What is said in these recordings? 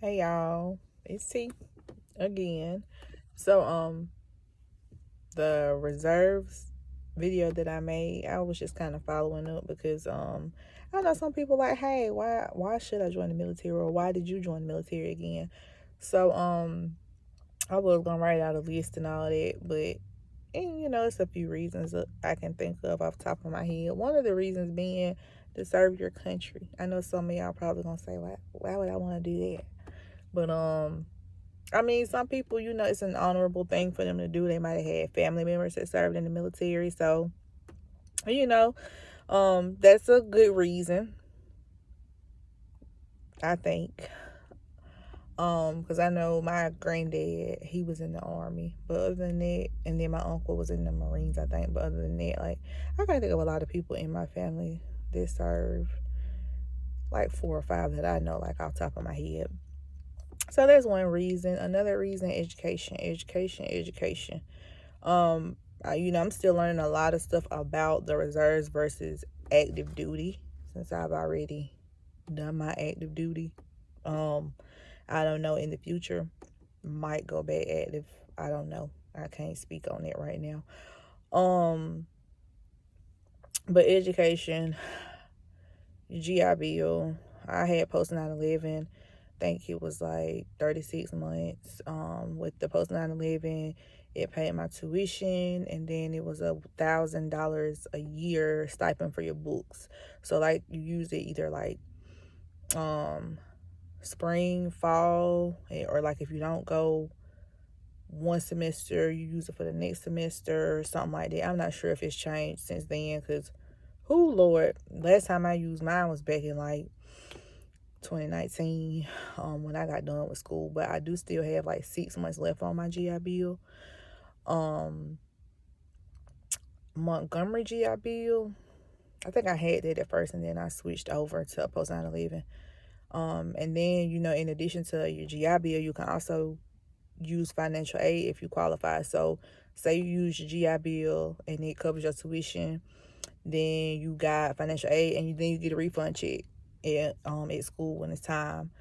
Hey y'all, it's T again. So the reserves video that I made, I was just kind of following up because I know some people like, hey, why should I join the military, or why did you join the military again? So I was gonna write out a list and all that, but it's a few reasons that I can think of off the top of my head. One of the reasons being to serve your country. I know some of y'all probably gonna say, why would I want to do that? But I mean, some people, it's an honorable thing for them to do. They might have had family members that served in the military. So, you know, that's a good reason, I think. Because I know my granddad, he was in the army. But other than that, and then my uncle was in the Marines, I think. But other than that, like, I can't think of a lot of people in my family that served, like 4 or 5 that I know, like off the top of my head. So that's one reason. Another reason, education. I'm still learning a lot of stuff about the reserves versus active duty since I've already done my active duty. Um, I don't know, in the future might go back active. I don't know. I can't speak on it right now. Um, but education, GI Bill. I had post 9/11. I think it was like 36 months. With the post 9/11, it paid my tuition, and then it was $1,000 a year stipend for your books. So like you use it either like um spring, fall, or like if you don't go one semester, you use it for the next semester or something like that. I'm not sure if it's changed since then, because oh Lord, last time I used mine was back in like 2019, when I got done with school. But I do still have like 6 months left on my GI Bill. um Montgomery GI Bill, I think I had that at first, and then I switched over to post 9/11. And then, in addition to your GI Bill, you can also use financial aid if you qualify. So say you use your GI Bill and it covers your tuition, then you got financial aid, and then you get a refund check at school when it's time.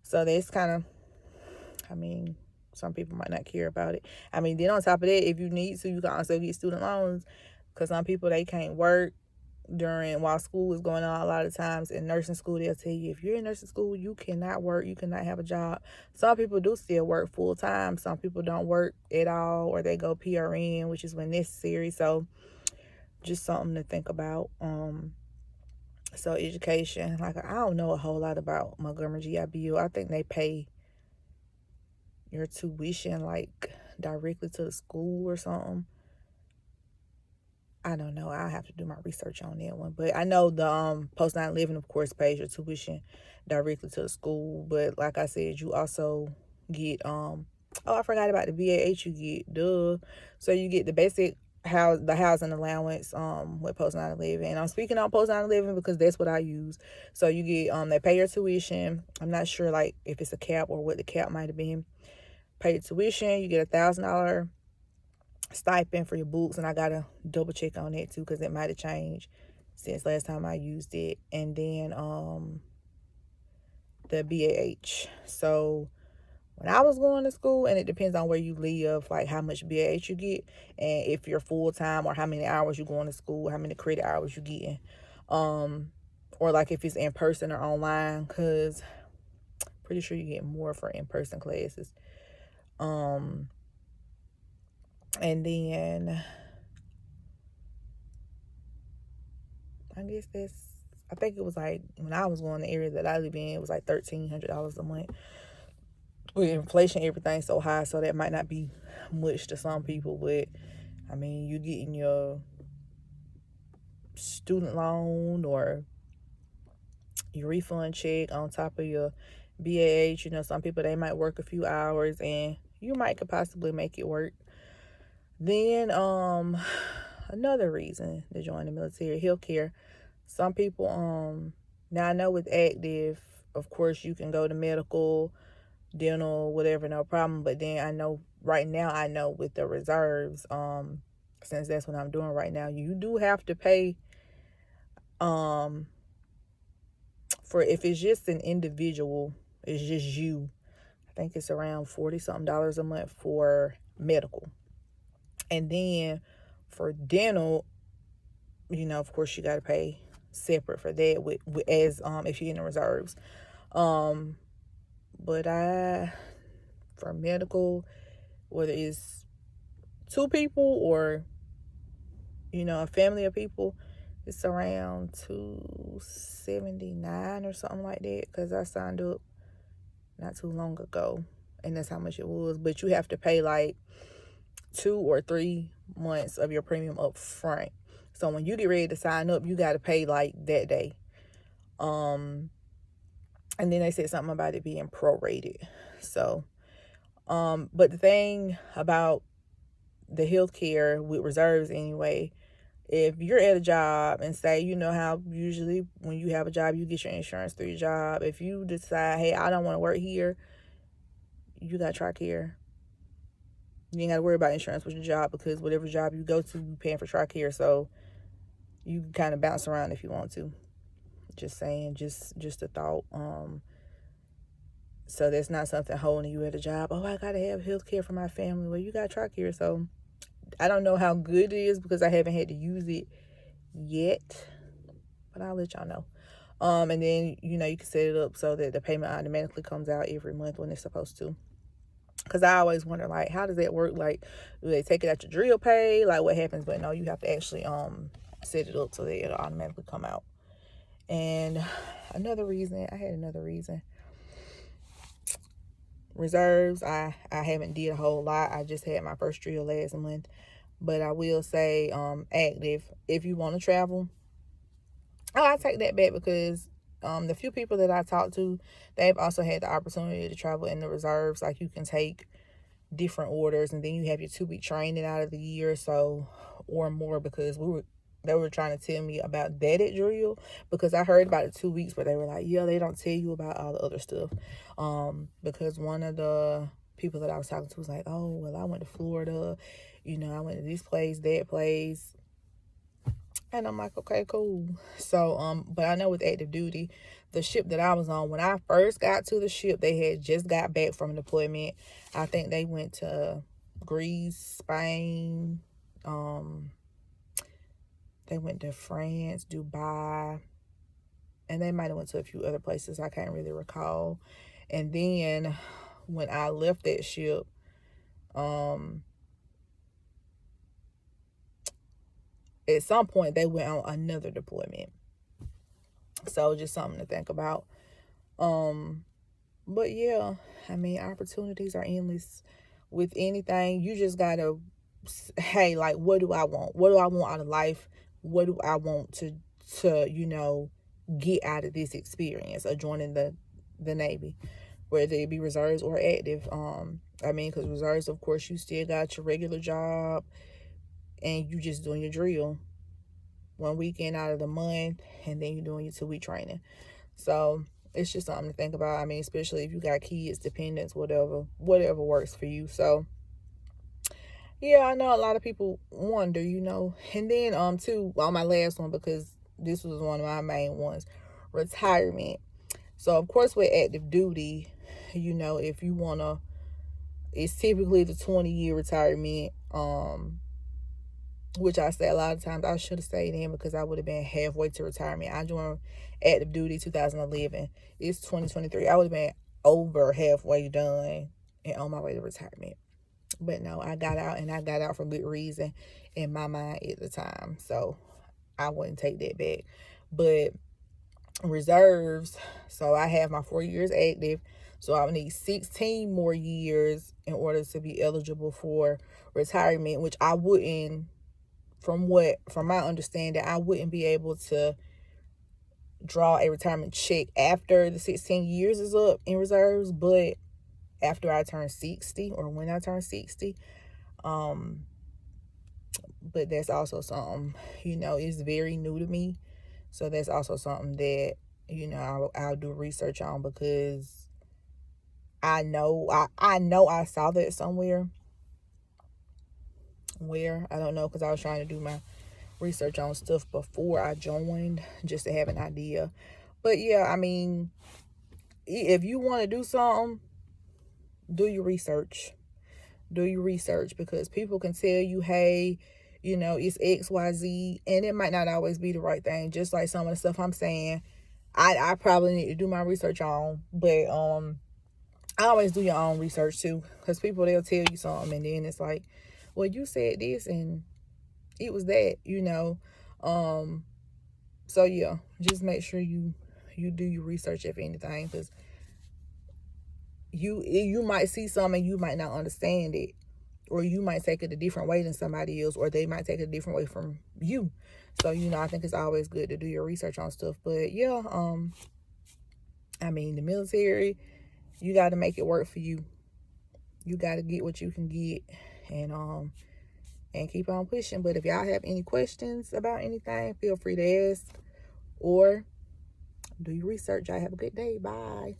So that's kind of, I mean, some people might not care about it. I mean, then on top of that, if you need to, you can also get student loans, because some people, they can't work during while school is going on. A lot of times in nursing school, they'll tell you if you're in nursing school, you cannot work, you cannot have a job. Some people do still work full time. Some people don't work at all, or they go PRN, which is when necessary. So just something to think about. So education, like, I don't know a whole lot about Montgomery GI Bill. I think they pay your tuition like directly to the school or something. I don't know. I'll have to do my research on that one. But I know the post 9/11, of course, pays your tuition directly to the school. But like I said, you also get oh, I forgot about the BAH you get. Duh. So you get the basic housing allowance with post 9/11. And I'm speaking on post 9/11 because that's what I use. So you get they pay your tuition. I'm not sure like if it's a cap or what the cap might have been. Pay your tuition, you get $1,000 stipend for your books, and I gotta double check on that too, because it might have changed since last time I used it. And then the BAH. So when I was going to school, and it depends on where you live, like how much BAH you get, and if you're full time, or how many hours you going to school, how many credit hours you getting, or like if it's in person or online, because pretty sure you get more for in person classes. And then I guess I think it was like when I was going, the area that I live in, it was like $1,300 a month. With inflation, everything's so high, so that might not be much to some people. But I mean, you getting your student loan or your refund check on top of your BAH. Some people, they might work a few hours, and you might could possibly make it work. Then another reason to join the military, healthcare. Some people now I know with active, of course you can go to medical, dental, whatever, no problem. But then I know right now, I know with the reserves, since that's what I'm doing right now, you do have to pay for, if it's just an individual, it's just you. think it's around $40-something a month for medical. And then for dental, of course you got to pay separate for that with as if you're in the reserves. But for medical, whether it's 2 people or a family of people, it's around $279 or something like that, because I signed up not too long ago and that's how much it was. But you have to pay like 2 or 3 months of your premium up front. So when you get ready to sign up, you got to pay like that day. And then they said something about it being prorated. So but the thing about the healthcare with reserves anyway, if you're at a job and say, how usually when you have a job, you get your insurance through your job. If you decide, hey, I don't want to work here, you got TRICARE. You ain't got to worry about insurance with your job, because whatever job you go to, you're paying for TRICARE. So you can kind of bounce around if you want to. Just saying, just a thought. So that's not something holding you at a job. Oh, I got to have health care for my family. Well, you got TRICARE. So I don't know how good it is because I haven't had to use it yet, but I'll let y'all know. And then, you can set it up so that the payment automatically comes out every month when it's supposed to. Because I always wonder, like, how does that work? Like, do they take it out your drill pay? Like, what happens? But no, you have to actually set it up so that it'll automatically come out. And I had another reason. Reserves, I haven't did a whole lot. I just had my first drill last month. But I will say, active, if you want to travel. Oh, I take that back, because the few people that I talked to, they've also had the opportunity to travel in the reserves. Like, you can take different orders, and then you have your 2-week training out of the year, so, or more, because they were trying to tell me about that at drill, because I heard about the 2 weeks, but they were like, yeah, they don't tell you about all the other stuff. Because one of the people that I was talking to was like, oh, well, I went to Florida, I went to this place, that place. And I'm like, okay, cool. So, but I know with active duty, the ship that I was on, when I first got to the ship, they had just got back from deployment. I think they went to Greece, Spain. They went to France, Dubai, and they might have went to a few other places. I can't really recall. And then when I left that ship, at some point they went on another deployment. So just something to think about. But yeah, I mean, opportunities are endless with anything. You just gotta, hey, like, what do I want? What do I want out of life? What do I want to get out of this experience of joining the Navy, whether it be reserves or active. I mean, because reserves, of course, you still got your regular job, and you just doing your drill 1 weekend out of the month, and then you're doing your 2-week training. So it's just something to think about. I mean, especially if you got kids, dependents, whatever works for you. So yeah, I know a lot of people wonder, and then too, on my last one, because this was one of my main ones, retirement. So of course with active duty, if you wanna, it's typically the 20-year retirement, which I say a lot of times I should have stayed in, because I would have been halfway to retirement. I joined active duty 2011. It's 2023. I would have been over halfway done and on my way to retirement. But no, I got out, and I got out for good reason in my mind at the time. So I wouldn't take that back. But reserves, so I have my 4 years active. So I would need 16 more years in order to be eligible for retirement, which I wouldn't, from my understanding, I wouldn't be able to draw a retirement check after the 16 years is up in reserves, but after I turn 60, or when I turn 60. But that's also something, it's very new to me. So that's also something that, I'll do research on, because I know I saw that somewhere. Where, I don't know, because I was trying to do my research on stuff before I joined, just to have an idea. But yeah, I mean, if you want to do something, do your research. Do your research, because people can tell you, hey, you know, it's XYZ, and it might not always be the right thing. Just like some of the stuff I'm saying, I probably need to do my research on, but I always do your own research too, because people, they'll tell you something and then it's like, well, you said this and it was that, you know. So yeah, just make sure you do your research, if anything, because you might see something and you might not understand it, or you might take it a different way than somebody else, or they might take it a different way from you. So, you know, I think it's always good to do your research on stuff. But yeah, I mean, the military, you got to make it work for you. You got to get what you can get, and keep on pushing. But if y'all have any questions about anything, feel free to ask or do your research. Y'all have a good day. Bye.